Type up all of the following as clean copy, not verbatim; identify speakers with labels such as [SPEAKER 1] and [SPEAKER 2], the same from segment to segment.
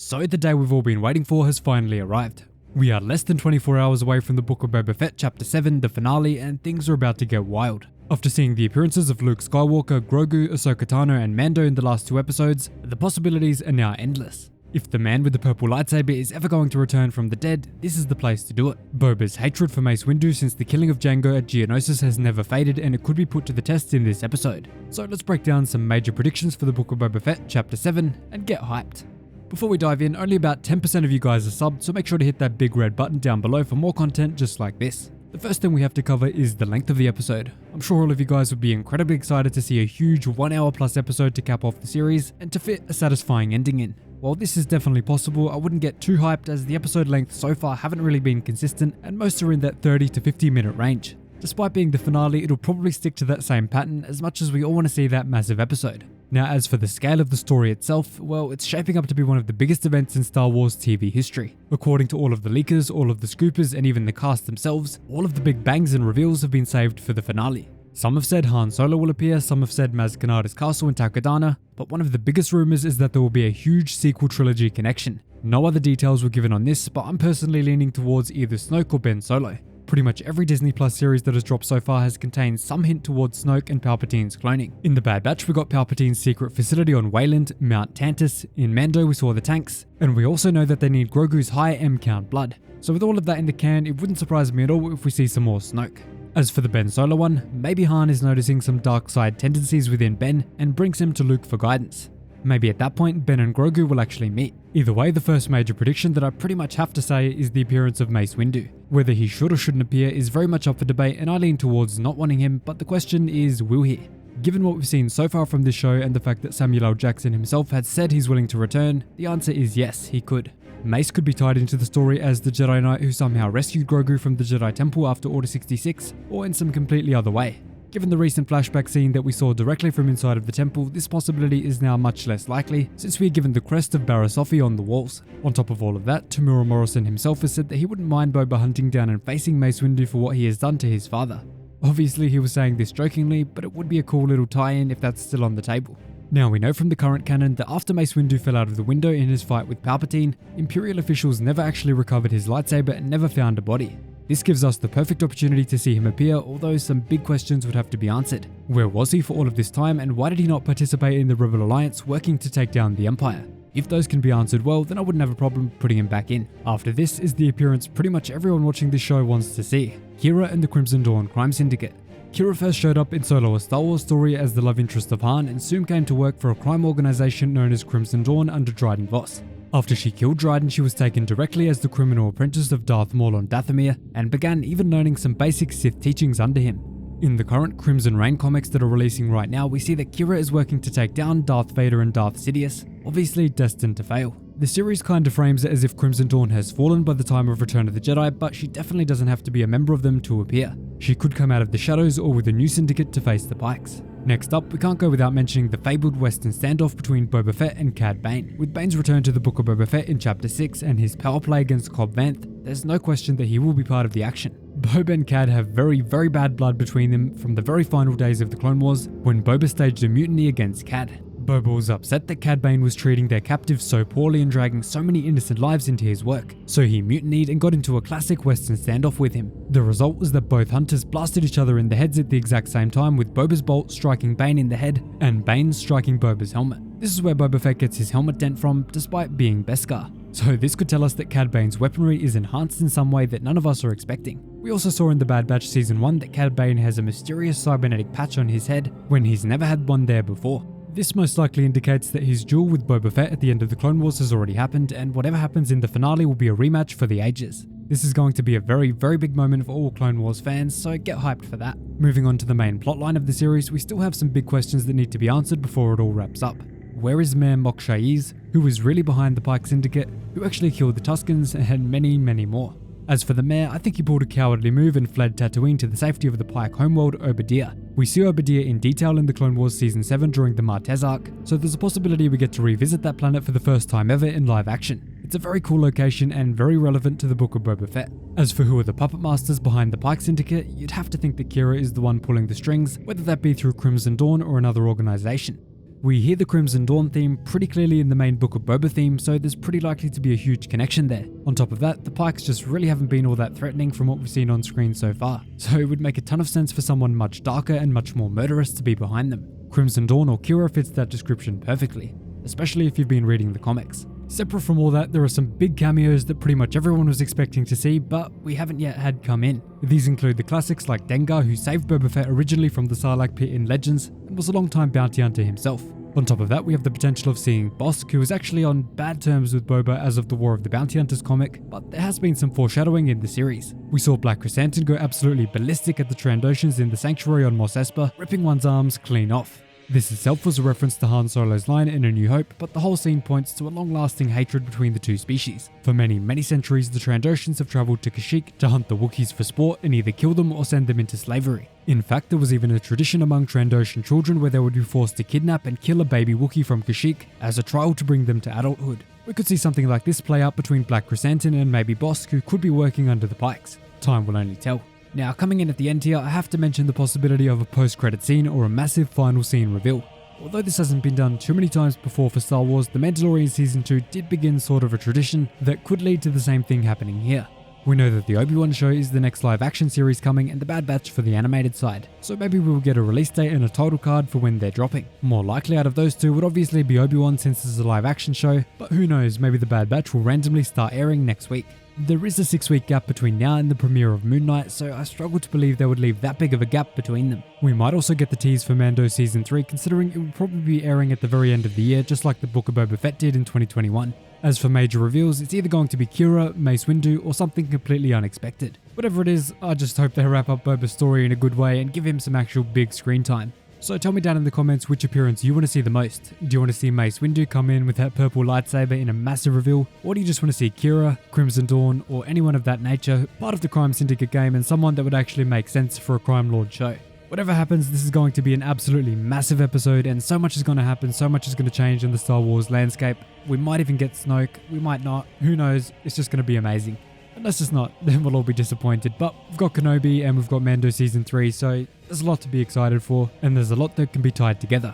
[SPEAKER 1] So the day we've all been waiting for has finally arrived. We are less than 24 hours away from the Book of Boba Fett Chapter 7, the finale, and things are about to get wild. After seeing the appearances of Luke Skywalker, Grogu, Ahsoka Tano and Mando in the last two episodes, the possibilities are now endless. If the man with the purple lightsaber is ever going to return from the dead, this is the place to do it. Boba's hatred for Mace Windu since the killing of Jango at Geonosis has never faded, and it could be put to the test in this episode. So let's break down some major predictions for the Book of Boba Fett Chapter 7 and get hyped. Before we dive in, only about 10% of you guys are subbed, so make sure to hit that big red button down below for more content just like this. The first thing we have to cover is the length of the episode. I'm sure all of you guys would be incredibly excited to see a huge 1 hour plus episode to cap off the series and to fit a satisfying ending in. While this is definitely possible, I wouldn't get too hyped as the episode lengths so far haven't really been consistent and most are in that 30 to 50 minute range. Despite being the finale, it'll probably stick to that same pattern as much as we all want to see that massive episode. Now, as for the scale of the story itself, well, it's shaping up to be one of the biggest events in Star Wars TV history. According to all of the leakers, all of the scoopers, and even the cast themselves, all of the big bangs and reveals have been saved for the finale. Some have said Han Solo will appear, some have said Maz Kanata's castle in Takodana, but one of the biggest rumors is that there will be a huge sequel trilogy connection. No other details were given on this, but I'm personally leaning towards either Snoke or Ben Solo. Pretty much every Disney Plus series that has dropped so far has contained some hint towards Snoke and Palpatine's cloning. In The Bad Batch, we got Palpatine's secret facility on Wayland, Mount Tantus. In Mando, we saw the tanks. And we also know that they need Grogu's high M count blood. So with all of that in the can, it wouldn't surprise me at all if we see some more Snoke. As for the Ben Solo one, maybe Han is noticing some dark side tendencies within Ben and brings him to Luke for guidance. Maybe at that point, Ben and Grogu will actually meet. Either way, the first major prediction that I pretty much have to say is the appearance of Mace Windu. Whether he should or shouldn't appear is very much up for debate, and I lean towards not wanting him, but the question is, will he? Given what we've seen so far from this show and the fact that Samuel L. Jackson himself had said he's willing to return, the answer is yes, he could. Mace could be tied into the story as the Jedi Knight who somehow rescued Grogu from the Jedi Temple after Order 66, or in some completely other way. Given the recent flashback scene that we saw directly from inside of the temple, this possibility is now much less likely, since we are given the crest of Barriss on the walls. On top of all of that, Tamura Morrison himself has said that he wouldn't mind Boba hunting down and facing Mace Windu for what he has done to his father. Obviously he was saying this jokingly, but it would be a cool little tie-in if that's still on the table. Now we know from the current canon that after Mace Windu fell out of the window in his fight with Palpatine, Imperial officials never actually recovered his lightsaber and never found a body. This gives us the perfect opportunity to see him appear, although some big questions would have to be answered. Where was he for all of this time, and why did he not participate in the Rebel Alliance working to take down the Empire? If those can be answered well, then I wouldn't have a problem putting him back in. After this is the appearance pretty much everyone watching this show wants to see: Qi'ra and the Crimson Dawn Crime Syndicate. Qi'ra first showed up in Solo: A Star Wars Story as the love interest of Han and soon came to work for a crime organization known as Crimson Dawn under Dryden Voss. After she killed Dryden, she was taken directly as the criminal apprentice of Darth Maul on Dathomir and began even learning some basic Sith teachings under him. In the current Crimson Reign comics that are releasing right now, we see that Qi'ra is working to take down Darth Vader and Darth Sidious, obviously destined to fail. The series kind of frames it as if Crimson Dawn has fallen by the time of Return of the Jedi, but she definitely doesn't have to be a member of them to appear. She could come out of the shadows or with a new syndicate to face the Pikes. Next up, we can't go without mentioning the fabled Western standoff between Boba Fett and Cad Bane. With Bane's return to the Book of Boba Fett in Chapter 6 and his power play against Cobb Vanth, there's no question that he will be part of the action. Boba and Cad have very bad blood between them from the very final days of the Clone Wars when Boba staged a mutiny against Cad. Boba was upset that Cad Bane was treating their captives so poorly and dragging so many innocent lives into his work, so he mutinied and got into a classic Western standoff with him. The result was that both hunters blasted each other in the heads at the exact same time, with Boba's bolt striking Bane in the head and Bane striking Boba's helmet. This is where Boba Fett gets his helmet dent from, despite being Beskar. So this could tell us that Cad Bane's weaponry is enhanced in some way that none of us are expecting. We also saw in The Bad Batch Season 1 that Cad Bane has a mysterious cybernetic patch on his head when he's never had one there before. This most likely indicates that his duel with Boba Fett at the end of the Clone Wars has already happened, and whatever happens in the finale will be a rematch for the ages. This is going to be a very big moment for all Clone Wars fans, so get hyped for that. Moving on to the main plotline of the series, we still have some big questions that need to be answered before it all wraps up. Where is Mayor Mok Shaiz, who was really behind the Pike Syndicate, who actually killed the Tuskens, and many more. As for the mayor, I think he pulled a cowardly move and fled Tatooine to the safety of the Pike homeworld Obadiah. We see Obadiah in detail in the Clone Wars Season 7 during the Martez arc, so there's a possibility we get to revisit that planet for the first time ever in live action. It's a very cool location and very relevant to the Book of Boba Fett. As for who are the puppet masters behind the Pike Syndicate, you'd have to think that Qi'ra is the one pulling the strings, whether that be through Crimson Dawn or another organization. We hear the Crimson Dawn theme pretty clearly in the main Book of Boba theme, so there's pretty likely to be a huge connection there. On top of that, the Pikes just really haven't been all that threatening from what we've seen on screen so far, so it would make a ton of sense for someone much darker and much more murderous to be behind them. Crimson Dawn or Qi'ra fits that description perfectly, especially if you've been reading the comics. Separate from all that, there are some big cameos that pretty much everyone was expecting to see, but we haven't yet had come in. These include the classics like Dengar, who saved Boba Fett originally from the Sarlacc pit in Legends, and was a long-time bounty hunter himself. On top of that, we have the potential of seeing Bossk, who is actually on bad terms with Boba as of the War of the Bounty Hunters comic, but there has been some foreshadowing in the series. We saw Black Chrysanthemum go absolutely ballistic at the Trandoshans in the Sanctuary on Mos Espa, ripping one's arms clean off. This itself was a reference to Han Solo's line in A New Hope, but the whole scene points to a long-lasting hatred between the two species. For many, many centuries, the Trandoshans have travelled to Kashyyyk to hunt the Wookiees for sport and either kill them or send them into slavery. In fact, there was even a tradition among Trandoshan children where they would be forced to kidnap and kill a baby Wookiee from Kashyyyk as a trial to bring them to adulthood. We could see something like this play out between Black Chrysanthemum and maybe Bossk, who could be working under the Pikes. Time will only tell. Now, coming in at the end here, I have to mention the possibility of a post-credit scene or a massive final scene reveal. Although this hasn't been done too many times before for Star Wars, The Mandalorian Season 2 did begin sort of a tradition that could lead to the same thing happening here. We know that the Obi-Wan show is the next live action series coming and the Bad Batch for the animated side, so maybe we will get a release date and a title card for when they're dropping. More likely out of those two would obviously be Obi-Wan since it's a live action show, but who knows, maybe the Bad Batch will randomly start airing next week. There is a 6-week gap between now and the premiere of Moon Knight, so I struggle to believe they would leave that big of a gap between them. We might also get the tease for Mando Season 3, considering it will probably be airing at the very end of the year, just like the Book of Boba Fett did in 2021. As for major reveals, it's either going to be Qi'ra, Mace Windu, or something completely unexpected. Whatever it is, I just hope they wrap up Boba's story in a good way and give him some actual big screen time. So tell me down in the comments which appearance you want to see the most. Do you want to see Mace Windu come in with that purple lightsaber in a massive reveal? Or do you just want to see Qi'ra, Crimson Dawn, or anyone of that nature, part of the Crime Syndicate game and someone that would actually make sense for a Crime Lord show? Whatever happens, this is going to be an absolutely massive episode and so much is going to happen, so much is going to change in the Star Wars landscape. We might even get Snoke, we might not, who knows, it's just going to be amazing. Unless it's not, then we'll all be disappointed. But we've got Kenobi and we've got Mando Season 3, so there's a lot to be excited for, and there's a lot that can be tied together.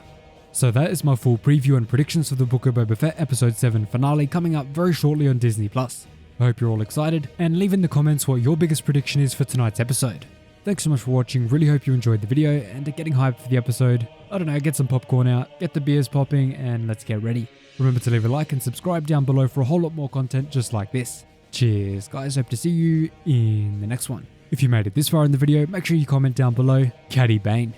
[SPEAKER 1] So that is my full preview and predictions for the Book of Boba Fett Episode 7 finale coming up very shortly on Disney+. I hope you're all excited, and leave in the comments what your biggest prediction is for tonight's episode. Thanks so much for watching, really hope you enjoyed the video, and are getting hyped for the episode. I don't know, get some popcorn out, get the beers popping, and let's get ready. Remember to leave a like and subscribe down below for a whole lot more content just like this. Cheers guys, hope to see you in the next one. If you made it this far in the video, make sure you comment down below, Caddy Bane.